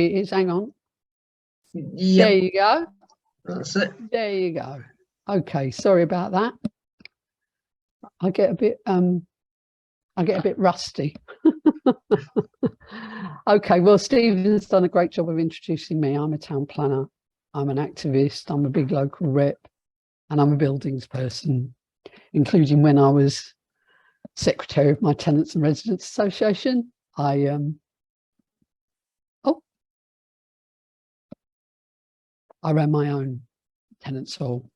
it is. Hang on. Yep. There you go. That's it. There you go. Okay, sorry about that. I get a bit rusty. Okay, well, Stephen's done a great job of introducing me. I'm a town planner, I'm an activist, I'm a big local rep, and I'm a buildings person, including when I was secretary of my Tenants and Residents Association. I ran my own tenants hall.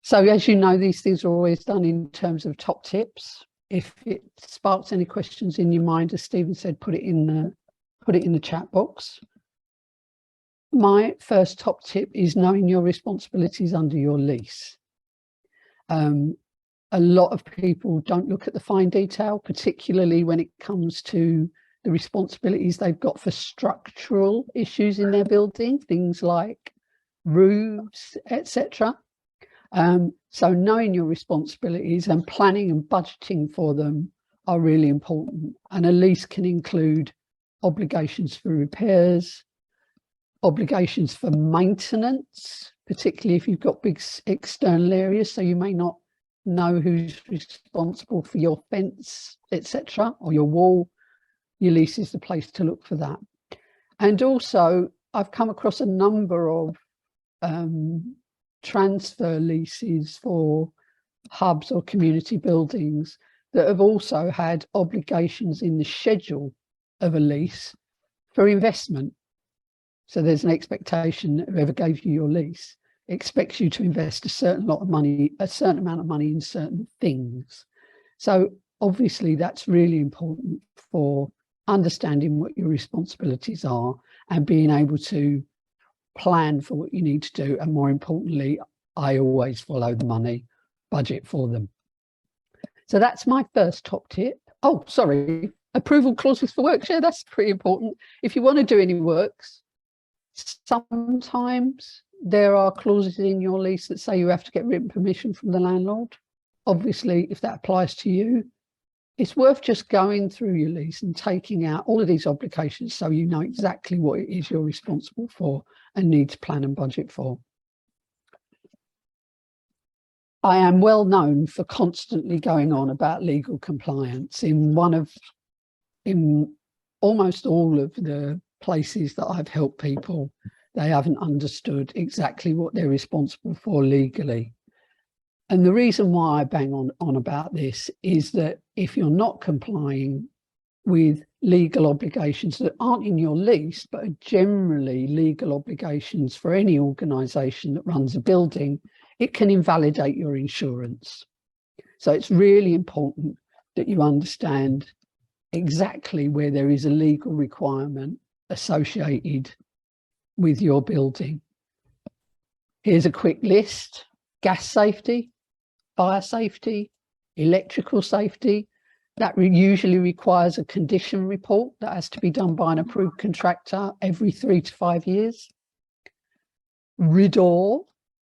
So as you know, these things are always done in terms of top tips. If it sparks any questions in your mind, as Stephen said, put it in the chat box. My first top tip is knowing your responsibilities under your lease. A lot of people don't look at the fine detail, particularly when it comes to the responsibilities they've got for structural issues in their building, things like roofs, etc. So knowing your responsibilities and planning and budgeting for them are really important. And a lease can include obligations for repairs, obligations for maintenance, particularly if you've got big external areas, so you may not know who's responsible for your fence, etc., or your wall. Your lease is the place to look for that. And also, I've come across a number of transfer leases for hubs or community buildings that have also had obligations in the schedule of a lease for investment. So there's an expectation that whoever gave you your lease expects you to invest a certain amount of money in certain things. So obviously that's really important for understanding what your responsibilities are and being able to plan for what you need to do. And more importantly, I always follow the money, budget for them. So that's my first top tip. Oh, sorry, approval clauses for works. Yeah, that's pretty important. If you want to do any works, sometimes there are clauses in your lease that say you have to get written permission from the landlord. Obviously, if that applies to you, it's worth just going through your lease and taking out all of these obligations so you know exactly what it is you're responsible for and need to plan and budget for. I am well known for constantly going on about legal compliance. In almost all of the places that I've helped people, they haven't understood exactly what they're responsible for legally. And the reason why I bang on about this is that if you're not complying with legal obligations that aren't in your lease, but are generally legal obligations for any organisation that runs a building, it can invalidate your insurance. So it's really important that you understand exactly where there is a legal requirement associated with your building. Here's a quick list: gas safety, fire safety, electrical safety. That usually requires a condition report that has to be done by an approved contractor every 3 to 5 years. RIDOR,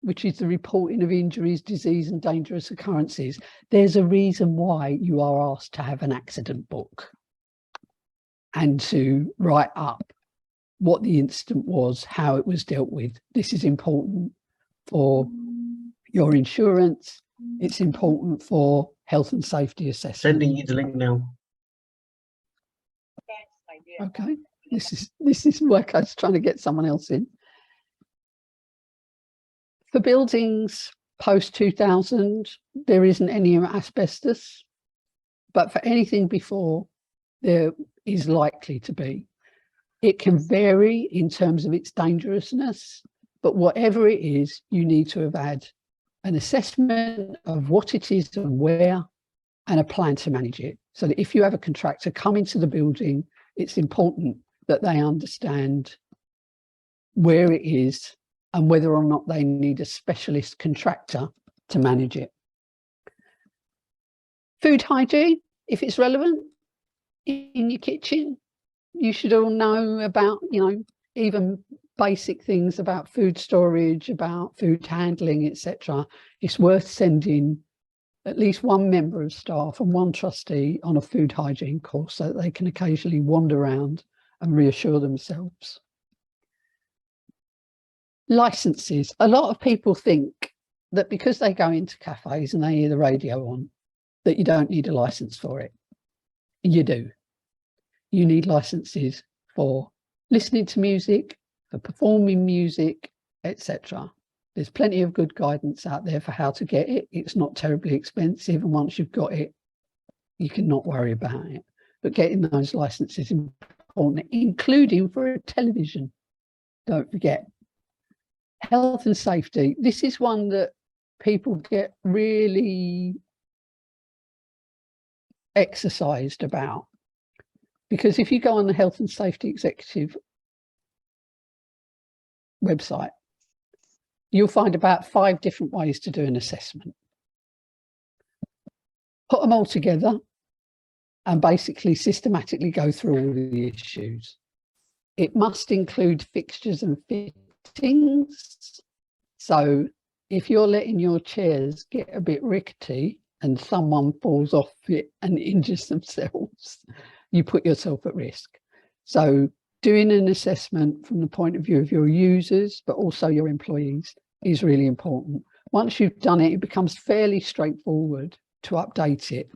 which is the reporting of injuries, disease and dangerous occurrences. There's a reason why you are asked to have an accident book and to write up what the incident was, how it was dealt with. This is important for your insurance. It's important for health and safety assessment. Sending you the link now. Okay, this is work. I was trying to get someone else in. For buildings post 2000, there isn't any asbestos, but for anything before, there is likely to be. It can vary in terms of its dangerousness, but whatever it is, you need to have had an assessment of what it is and where, and a plan to manage it. So that if you have a contractor come into the building, it's important that they understand where it is and whether or not they need a specialist contractor to manage it. Food hygiene, if it's relevant, in your kitchen, you should all know about, even basic things about food storage, about food handling, etc. It's worth sending at least one member of staff and one trustee on a food hygiene course so that they can occasionally wander around and reassure themselves. Licenses. A lot of people think that because they go into cafes and they hear the radio on, that you don't need a license for it. You do. You need licenses for listening to music, for performing music, etc. There's plenty of good guidance out there for how to get it. It's not terribly expensive, and once you've got it, you can not worry about it. But getting those licenses is important, including for a television. Don't forget. Health and safety. This is one that people get really exercised about, because if you go on the Health and Safety Executive website, you'll find about 5 different ways to do an assessment. Put them all together and basically systematically go through all of the issues. It must include fixtures and fittings. So if you're letting your chairs get a bit rickety and someone falls off it and injures themselves, you put yourself at risk. So doing an assessment from the point of view of your users, but also your employees, is really important. Once you've done it, it becomes fairly straightforward to update it,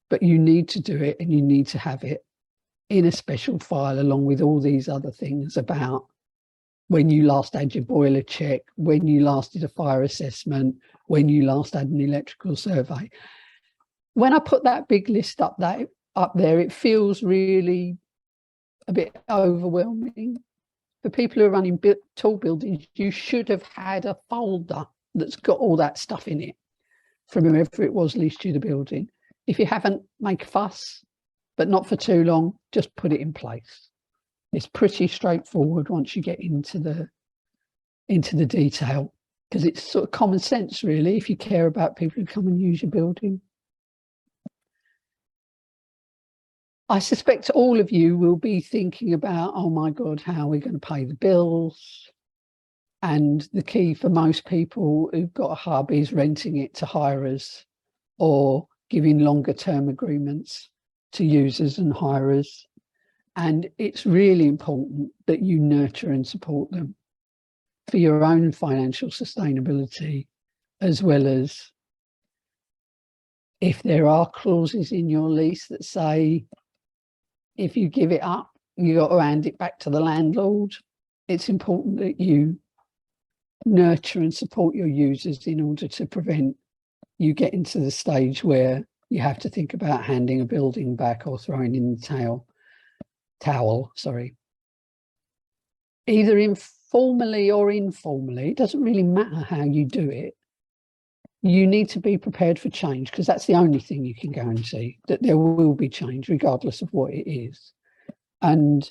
but you need to do it and you need to have it in a special file along with all these other things about when you last had your boiler check, when you last did a fire assessment, when you last had an electrical survey. When I put that big list up there, it feels really a bit overwhelming. For people who are running tall buildings, you should have had a folder that's got all that stuff in it from whoever it was leased you the building. If you haven't, make a fuss, but not for too long, just put it in place. It's pretty straightforward once you get into the detail, because it's sort of common sense, really, if you care about people who come and use your building. I suspect all of you will be thinking about, oh my God, how are we going to pay the bills? And the key for most people who've got a hub is renting it to hirers or giving longer term agreements to users and hirers. And it's really important that you nurture and support them for your own financial sustainability, as well as if there are clauses in your lease that say, if you give it up, you got to hand it back to the landlord. It's important that you nurture and support your users in order to prevent you getting to the stage where you have to think about handing a building back or throwing in the towel. Either informally or informally, it doesn't really matter how you do it. You need to be prepared for change, because that's the only thing you can guarantee, that there will be change regardless of what it is. And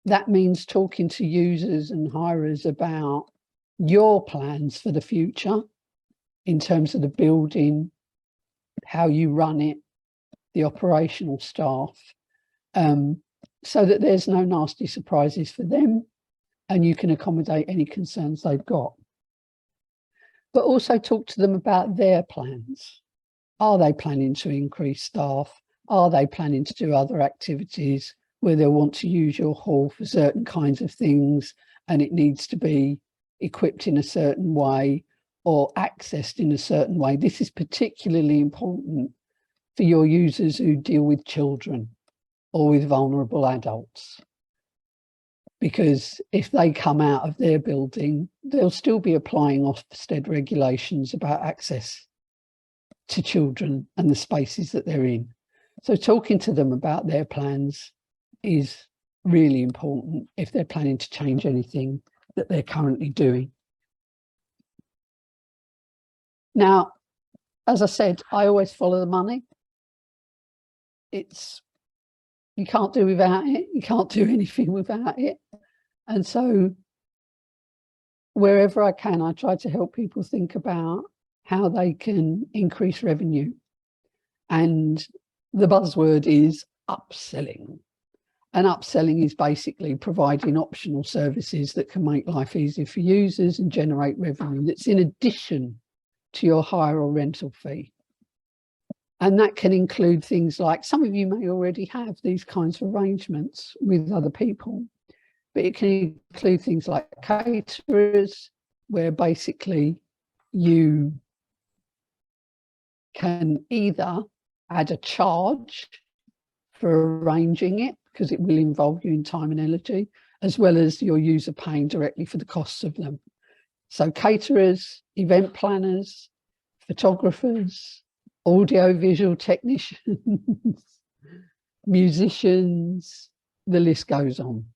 that means talking to users and hirers about your plans for the future in terms of the building, how you run it, the operational staff, so that there's no nasty surprises for them and you can accommodate any concerns they've got. But also talk to them about their plans. Are they planning to increase staff? Are they planning to do other activities where they'll want to use your hall for certain kinds of things and it needs to be equipped in a certain way or accessed in a certain way? This is particularly important for your users who deal with children or with vulnerable adults, because if they come out of their building, they'll still be applying Ofsted regulations about access to children and the spaces that they're in. So talking to them about their plans is really important if they're planning to change anything that they're currently doing. Now, as I said, I always follow the money. You can't do without it. You can't do anything without it. And so wherever I can, I try to help people think about how they can increase revenue. And the buzzword is upselling. And upselling is basically providing optional services that can make life easier for users and generate revenue that's in addition to your hire or rental fee. And that can include things like, some of you may already have these kinds of arrangements with other people, but it can include things like caterers, where basically you can either add a charge for arranging it, because it will involve you in time and energy, as well as your user paying directly for the costs of them. So caterers, event planners, photographers, audio-visual technicians, musicians, the list goes on.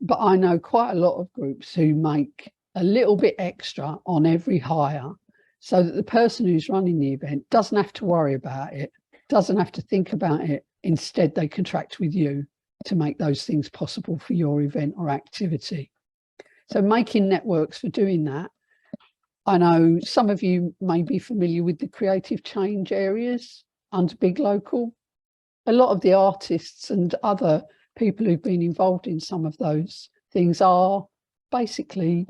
But I know quite a lot of groups who make a little bit extra on every hire, so that the person who's running the event doesn't have to worry about it, doesn't have to think about it. Instead, they contract with you to make those things possible for your event or activity. So making networks for doing that. I know some of you may be familiar with the creative change areas under Big Local. A lot of the artists and other people who've been involved in some of those things are basically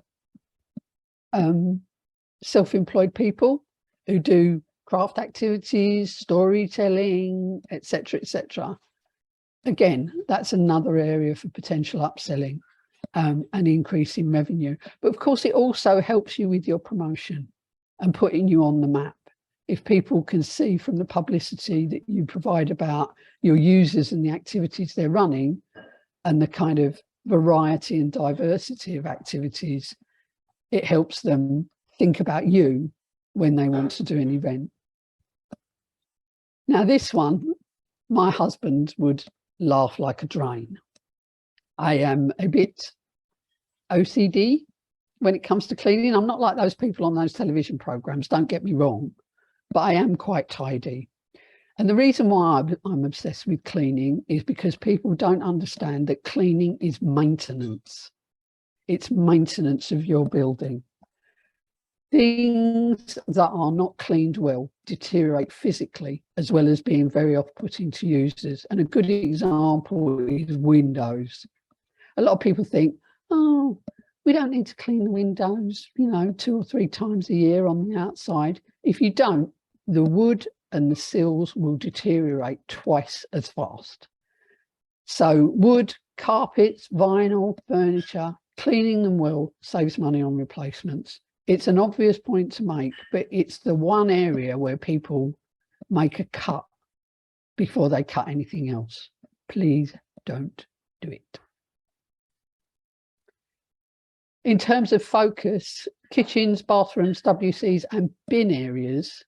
self-employed people who do craft activities, storytelling, etc., etc. Again, that's another area for potential upselling and increasing revenue. But of course, it also helps you with your promotion and putting you on the map. If people can see from the publicity that you provide about your users and the activities they're running and the kind of variety and diversity of activities, it helps them think about you when they want to do an event. Now, this one, my husband would laugh like a drain. I am a bit OCD when it comes to cleaning. I'm not like those people on those television programs, don't get me wrong, but I am quite tidy. And the reason why I'm obsessed with cleaning is because people don't understand that cleaning is maintenance. It's maintenance of your building. Things that are not cleaned well deteriorate physically, as well as being very off-putting to users. And a good example is windows. A lot of people think, oh, we don't need to clean the windows, 2 or 3 times a year on the outside. If you don't, the wood and the sills will deteriorate twice as fast. So wood, carpets, vinyl, furniture, cleaning them well saves money on replacements. It's an obvious point to make, but it's the one area where people make a cut before they cut anything else. Please don't do it. In terms of focus, kitchens, bathrooms, WCs and bin areas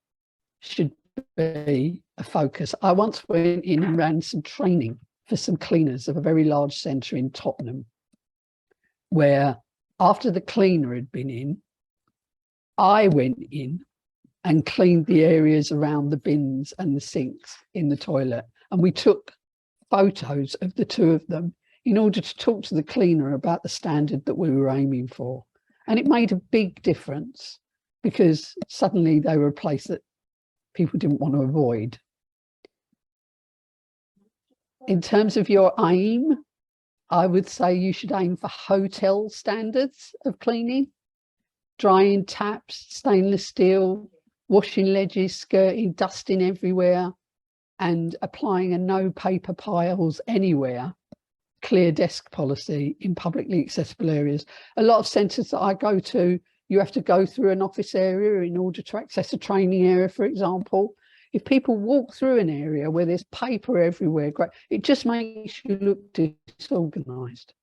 should be a focus. I once went in and ran some training for some cleaners of a very large centre in Tottenham, where after the cleaner had been in, I went in and cleaned the areas around the bins and the sinks in the toilet. And we took photos of the two of them in order to talk to the cleaner about the standard that we were aiming for. And it made a big difference, because suddenly they were a place that people didn't want to avoid. In terms of your aim, I would say you should aim for hotel standards of cleaning. Drying taps, stainless steel, washing ledges, skirting, dusting everywhere, and applying a no paper piles anywhere clear desk policy in publicly accessible areas. A lot of centres that I go to, you have to go through an office area in order to access a training area, for example. If people walk through an area where there's paper everywhere, great, it just makes you look disorganised,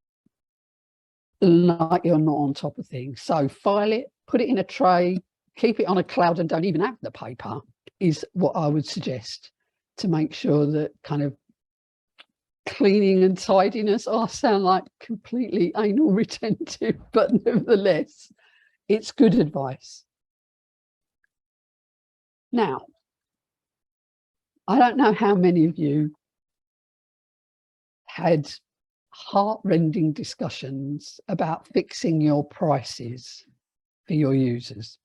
like you're not on top of things. So file it, put it in a tray, keep it on a cloud and don't even have the paper is what I would suggest to make sure that kind of cleaning and tidiness, I sound like completely anal retentive, but nevertheless, it's good advice. Now, I don't know how many of you had heart-rending discussions about fixing your prices for your users.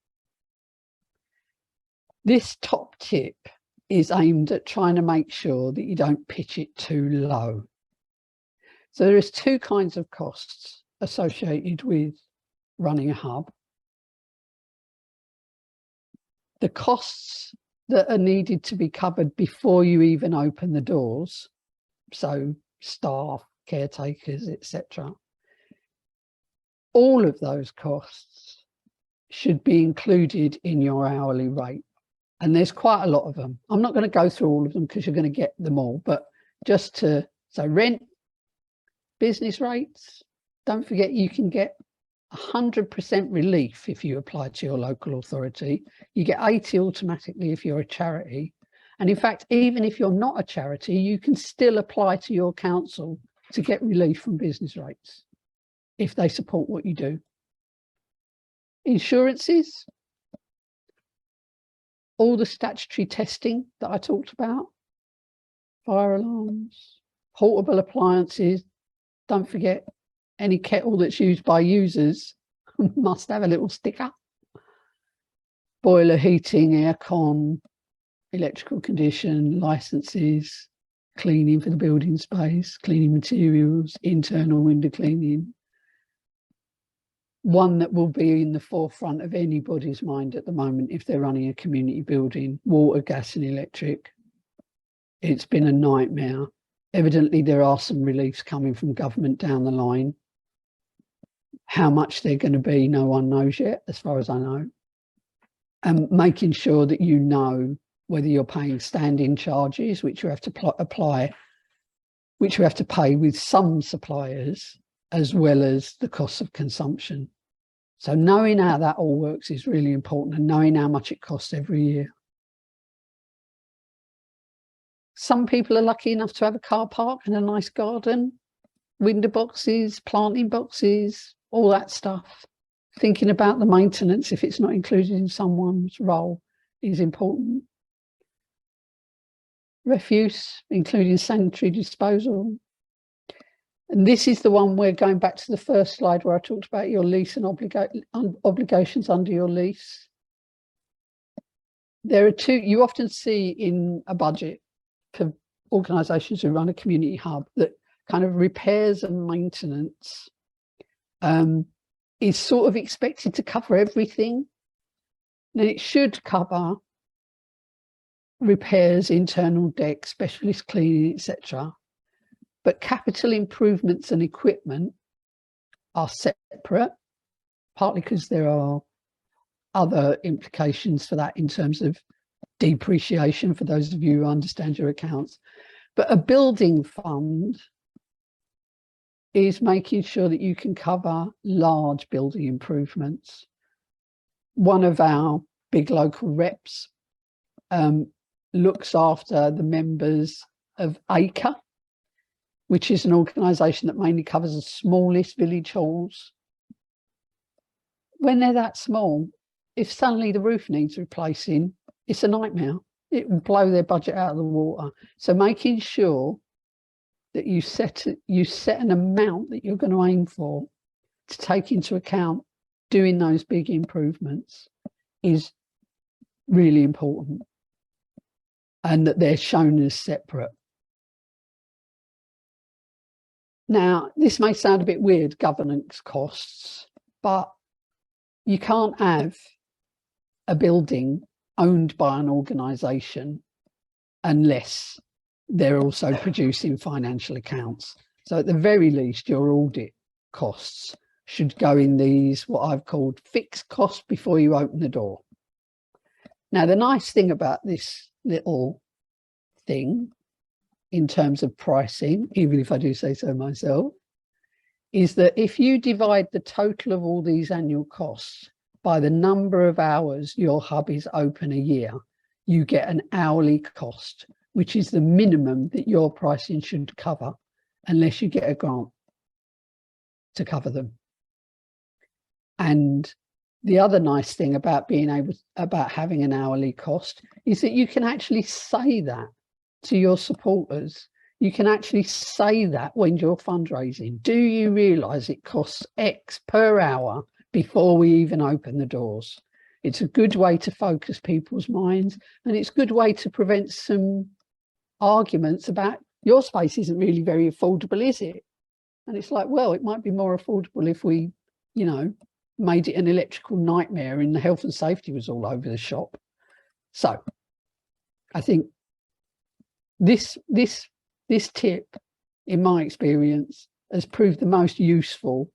This top tip is aimed at trying to make sure that you don't pitch it too low. So there's 2 kinds of costs associated with running a hub. The costs that are needed to be covered before you even open the doors, so staff, caretakers, etc., all of those costs should be included in your hourly rate. And there's quite a lot of them. I'm not going to go through all of them because you're going to get them all, but just to, so rent, business rates, don't forget you can get 100% relief if you apply to your local authority. You get 80 automatically if you're a charity. And in fact, even if you're not a charity, you can still apply to your council to get relief from business rates if they support what you do. Insurances, all the statutory testing that I talked about, fire alarms, portable appliances, don't forget any kettle that's used by users must have a little sticker. Boiler, heating, aircon, electrical condition, licenses, cleaning for the building space, cleaning materials, internal window cleaning. One that will be in the forefront of anybody's mind at the moment if they're running a community building, water, gas and electric. It's been a nightmare. Evidently there are some reliefs coming from government down the line. How much they're going to be, no one knows yet, as far as I know. And making sure that you know whether you're paying stand-in charges, which you have to apply, which you have to pay with some suppliers, as well as the cost of consumption. So knowing how that all works is really important, and knowing how much it costs every year. Some people are lucky enough to have a car park and a nice garden, window boxes, planting boxes, all that stuff. Thinking about the maintenance, if it's not included in someone's role, is important. Refuse, including sanitary disposal. And this is the one where, going back to the first slide where I talked about your lease and obligations under your lease. There are two, you often see in a budget for organisations who run a community hub, that kind of repairs and maintenance is sort of expected to cover everything. And it should cover repairs, internal decks, specialist cleaning, etc. But capital improvements and equipment are separate, partly because there are other implications for that in terms of depreciation, for those of you who understand your accounts. But a building fund is making sure that you can cover large building improvements. One of our big local reps looks after the members of ACRE, which is an organisation that mainly covers the smallest village halls. When they're that small, if suddenly the roof needs replacing, it's a nightmare. It will blow their budget out of the water. So making sure that you set an amount that you're going to aim for to take into account doing those big improvements is really important, and that they're shown as separate. Now, this may sound a bit weird, governance costs, but you can't have a building owned by an organisation unless they're also producing financial accounts. So at the very least, your audit costs should go in these, what I've called fixed costs before you open the door. Now, the nice thing about this little thing in terms of pricing, even if I do say so myself, is that if you divide the total of all these annual costs by the number of hours your hub is open a year, you get an hourly cost, which is the minimum that your pricing should cover, unless you get a grant to cover them. And the other nice thing about having an hourly cost is that you can actually say that to your supporters. You can actually say that when you're fundraising. Do you realise it costs X per hour before we even open the doors? It's a good way to focus people's minds, and it's a good way to prevent some arguments about your space isn't really very affordable, is it? And it's like, well, it might be more affordable if we, you know, made it an electrical nightmare and the health and safety was all over the shop. So I think this tip, in my experience, has proved the most useful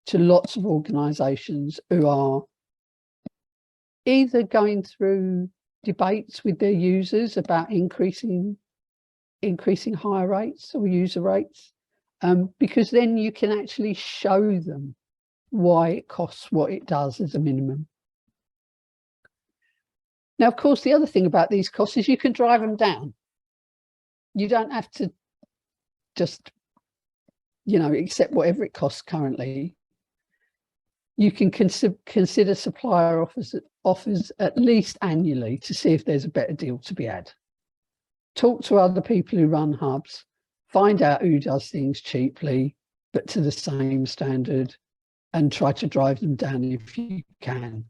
to lots of organisations who are either going through debates with their users about increasing higher rates or user rates, because then you can actually show them why it costs what it does as a minimum. Now, of course, the other thing about these costs is you can drive them down. You don't have to just, accept whatever it costs currently. You can consider supplier offers at least annually to see if there's a better deal to be had. Talk to other people who run hubs, find out who does things cheaply, but to the same standard, and try to drive them down if you can.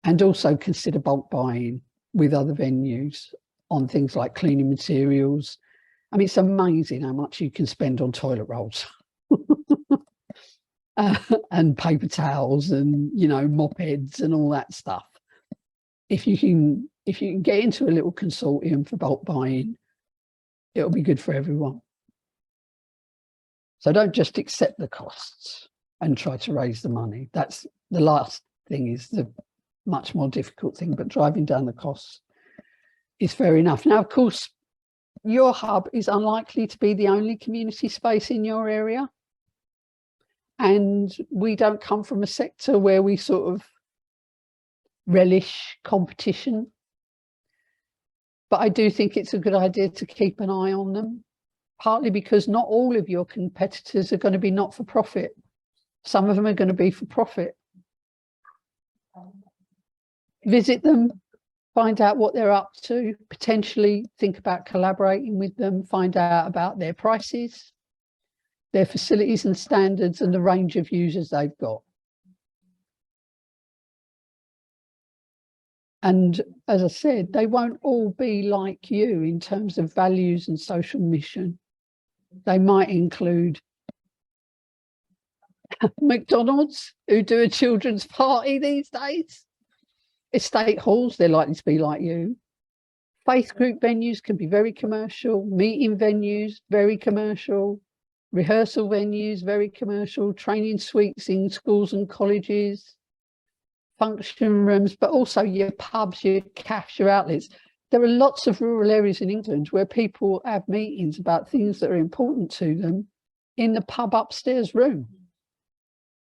And also consider bulk buying with other venues on things like cleaning materials. I mean, it's amazing how much you can spend on toilet rolls and paper towels and, mopeds and all that stuff. If you can get into a little consortium for bulk buying, it'll be good for everyone. So don't just accept the costs and try to raise the money. That's the last thing, is the much more difficult thing, but driving down the costs is fair enough. Now, of course, your hub is unlikely to be the only community space in your area. And we don't come from a sector where we sort of relish competition. But I do think it's a good idea to keep an eye on them, partly because not all of your competitors are going to be not-for-profit. Some of them are going to be for profit. Visit them, find out what they're up to, potentially think about collaborating with them, find out about their prices, their facilities and standards, and the range of users they've got. And as I said, they won't all be like you in terms of values and social mission. They might include McDonald's, who do a children's party these days. Estate halls, they're likely to be like you. Faith group venues can be very commercial. Meeting venues, very commercial. Rehearsal venues, very commercial. Training suites in schools and colleges. Function rooms, but also your pubs, your cafes, your outlets. There are lots of rural areas in England where people have meetings about things that are important to them in the pub upstairs room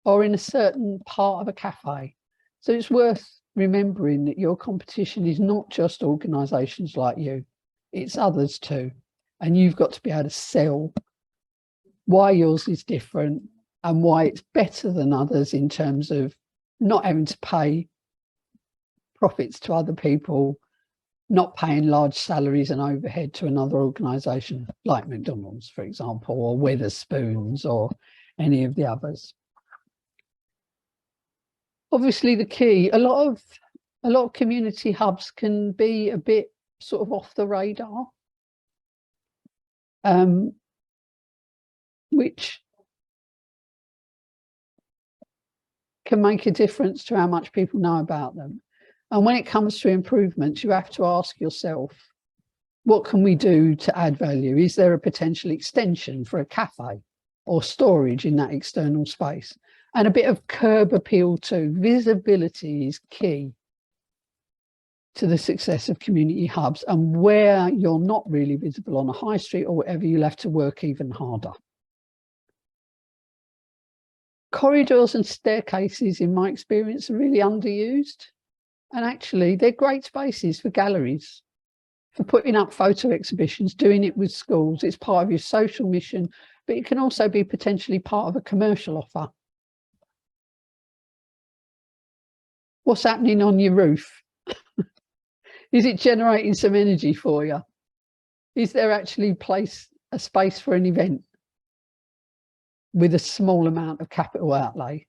or in a certain part of a cafe. So it's worth remembering that your competition is not just organisations like you, it's others too. And you've got to be able to sell why yours is different and why it's better than others in terms of not having to pay profits to other people, not paying large salaries and overhead to another organisation like McDonald's, for example, or Wetherspoons or any of the others. Obviously, the key, a lot of community hubs can be a bit sort of off the radar, which can make a difference to how much people know about them. And when it comes to improvements, you have to ask yourself, what can we do to add value? Is there a potential extension for a cafe or storage in that external space? And a bit of curb appeal too. Visibility is key to the success of community hubs, and where you're not really visible on a high street or whatever, you'll have to work even harder. Corridors and staircases, in my experience, are really underused. And actually, they're great spaces for galleries, for putting up photo exhibitions, doing it with schools. It's part of your social mission, but it can also be potentially part of a commercial offer. What's happening on your roof? Is it generating some energy for you? Is there actually a space for an event with a small amount of capital outlay?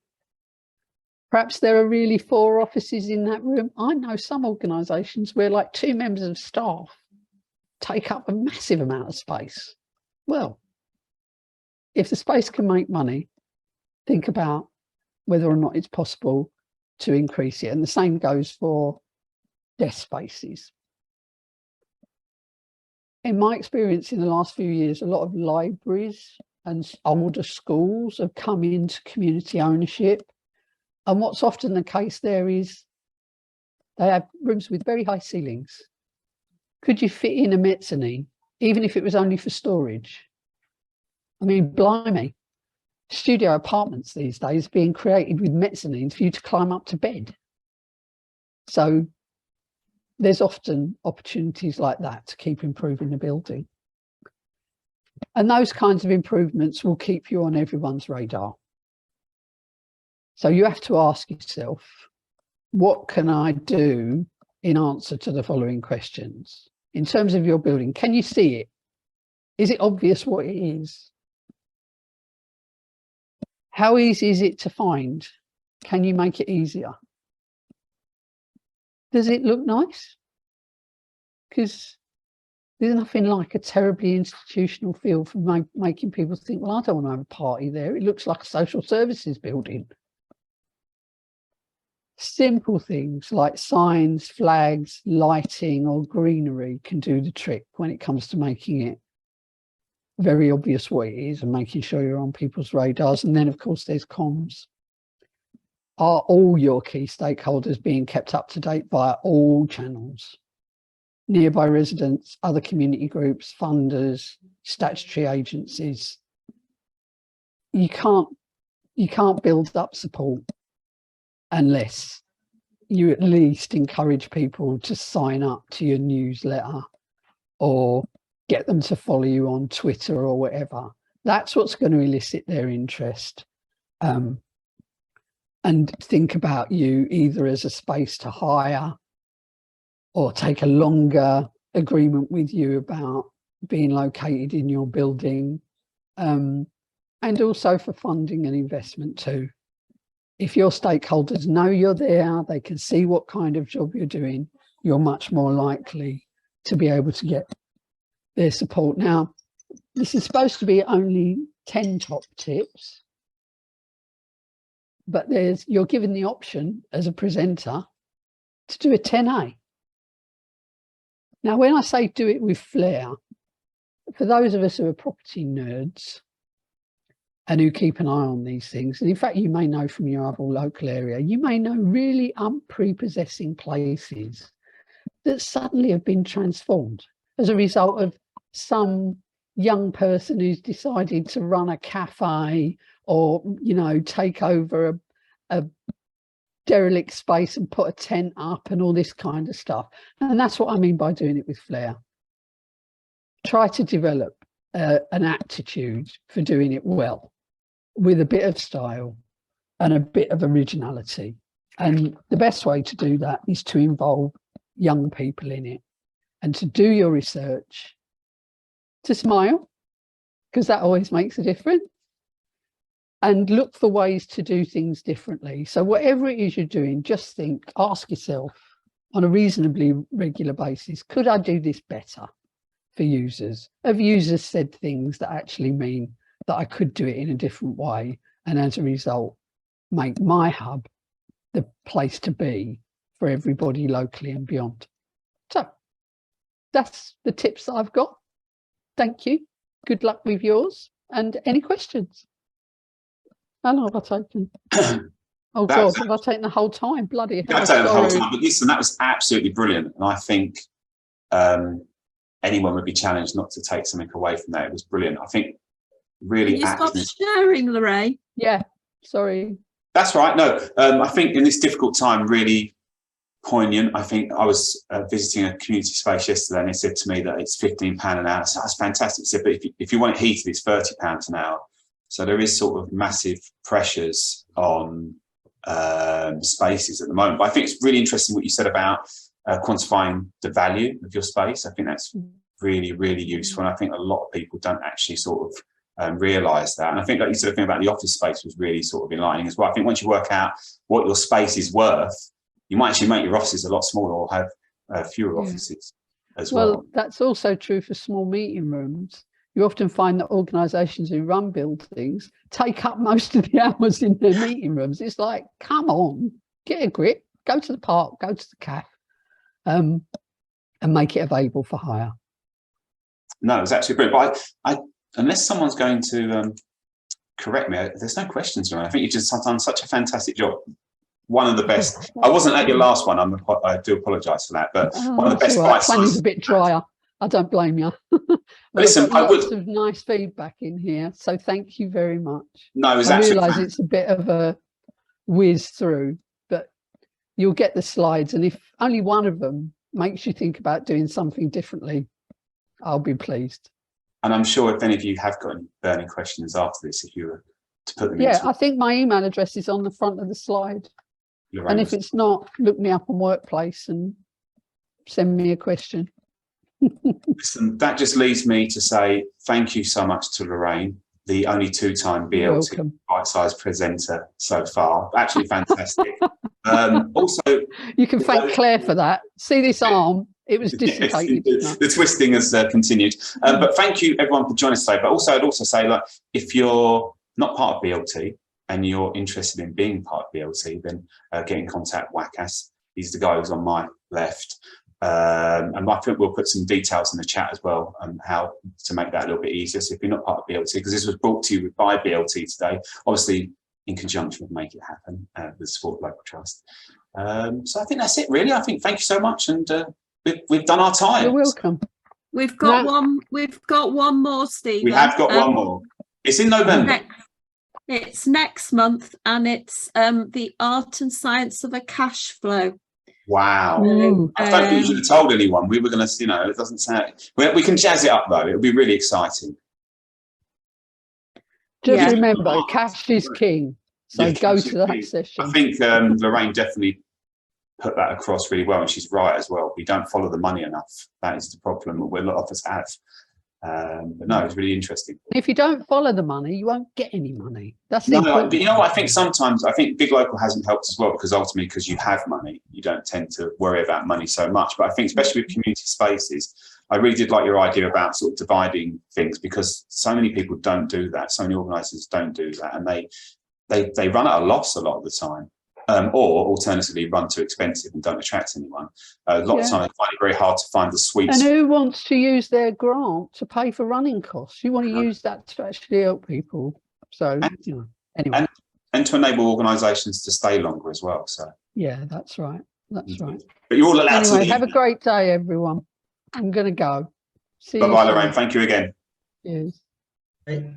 Perhaps there are really 4 offices in that room. I know some organisations where like 2 members of staff take up a massive amount of space. Well, if the space can make money, think about whether or not it's possible to increase it. And the same goes for desk spaces. in my experience in the last few years, a lot of libraries and older schools have come into community ownership. And what's often the case there is they have rooms with very high ceilings. Could you fit in a mezzanine, even if it was only for storage? I mean, blimey, studio apartments these days are being created with mezzanines for you to climb up to bed. So there's often opportunities like that to keep improving the building. And those kinds of improvements will keep you on everyone's radar. So you have to ask yourself, what can I do in answer to the following questions? In terms of your building, can you see it? Is it obvious what it is? How easy is it to find? Can you make it easier? Does it look nice? Because there's nothing like a terribly institutional feel for making people think, well, I don't want to have a party there. It looks like a social services building. Simple things like signs, flags, lighting or greenery can do the trick when it comes to making it very obvious what it is and making sure you're on people's radars. And then, of course, there's comms. Are all your key stakeholders being kept up to date via all channels? Nearby residents, other community groups, funders, statutory agencies. You can't build up support unless you at least encourage people to sign up to your newsletter or get them to follow you on Twitter or whatever. That's what's going to elicit their interest. And think about you either as a space to hire or take a longer agreement with you about being located in your building, and also for funding and investment too. If your stakeholders know you're there, they can see what kind of job you're doing, you're much more likely to be able to get their support. Now, this is supposed to be only 10 top tips, but you're given the option as a presenter to do a 10A. Now, when I say do it with flair, for those of us who are property nerds and who keep an eye on these things, and in fact, you may know from your other local area, you may know really unprepossessing places that suddenly have been transformed as a result of some young person who's decided to run a cafe or, you know, take over a derelict space and put a tent up and all this kind of stuff. And that's what I mean by doing it with flair. Try to develop an aptitude for doing it well with a bit of style and a bit of originality. And the best way to do that is to involve young people in it and to do your research, to smile, because that always makes a difference, and look for ways to do things differently. So whatever it is you're doing, just ask yourself on a reasonably regular basis, could I do this better for users? Have users said things that actually mean that I could do it in a different way, and as a result, make my hub the place to be for everybody locally and beyond? So that's the tips that I've got. Thank you. Good luck with yours. And any questions? How long have I taken? Oh God, have I taken the whole time? Bloody hell. I've taken the whole time, but listen, that was absolutely brilliant. And I think anyone would be challenged not to take something away from that. It was brilliant. I think really. Can you stop sharing, Lorraine? Yeah, sorry. That's right. No, I think in this difficult time, really poignant. I think I was visiting a community space yesterday and they said to me that it's £15 an hour. So that's fantastic. Said, but if you want it heated, it's £30 an hour. So there is sort of massive pressures on spaces at the moment. But I think it's really interesting what you said about quantifying the value of your space. I think that's really, really useful. And I think a lot of people don't actually sort of realise that. And I think like you said, the thing about the office space was really sort of enlightening as well. I think once you work out what your space is worth, you might actually make your offices a lot smaller or have fewer offices as well. Well, that's also true for small meeting rooms. You often find that organisations who run buildings take up most of the hours in their meeting rooms. It's like, come on, get a grip, go to the park, go to the cafe, and make it available for hire. No, it was absolutely brilliant. But I unless someone's going to correct me, there's no questions, Lorraine. I think you've just done such a fantastic job. One of the best. I wasn't at your last one. I do apologise for that, but one of the best Right. bite Planning a bit drier. I don't blame you. Listen, I've got lots of nice feedback in here, so thank you very much. No, it was I absolutely. realise it's a bit of a whiz through, but you'll get the slides, and if only one of them makes you think about doing something differently, I'll be pleased. And I'm sure if any of you have got any burning questions after this, if you were to put them Yeah, into I think my email address is on the front of the slide. Lorraine, And if it's not, look me up on Workplace and send me a question. listen, that just leaves me to say thank you so much to Lorraine, the only two-time You're BLT welcome. bite-sized presenter so far. Absolutely fantastic. Also, You can thank Claire for that. See this arm? It was dissipated. yes, the twisting has continued. But thank you everyone for joining us today. But also, I'd also say, like, if you're not part of BLT and you're interested in being part of BLT, then get in contact with Wakas. He's the guy who's on my left. And I think we'll put some details in the chat as well on how to make that a little bit easier. So if you're not part of BLT, because this was brought to you by BLT today, obviously in conjunction with Make It Happen, with Support Local Trust. So I think that's it, really. I think thank you so much, and we've done our time. You're welcome. We've got one. We've got one more, Stephen. We have got one more. It's in November. It's next month, and it's the art and science of a cash flow. Wow. Ooh. I don't think you should have told anyone. We were going to, it doesn't sound. We can jazz it up though. It'll be really exciting. Just remember, cash is king. So Yeah, go to that session. I think Lorraine definitely put that across really well, and she's right as well. We don't follow the money enough. That is the problem that a lot of us have. But no, it's really interesting. If you don't follow the money, you won't get any money. That's the No, important but you know what? I think sometimes Big Local hasn't helped as well, because ultimately, because you have money, you don't tend to worry about money so much. But I think, especially with community spaces, I really did like your idea about sort of dividing things, because so many people don't do that. So many organisers don't do that, and they run at a loss a lot of the time. Or alternatively run too expensive and don't attract anyone. A lot of the time I find it very hard to find the sweet And spot. who wants to use their grant to pay for running costs? You want to use that to actually help people. So, anyway. And to enable organisations to stay longer as well. So yeah, that's right. That's right. But you're all allowed to leave. Have a great day, everyone. I'm going to go. See you Bye-bye, soon. Lorraine. Thank you again. Cheers. Hey.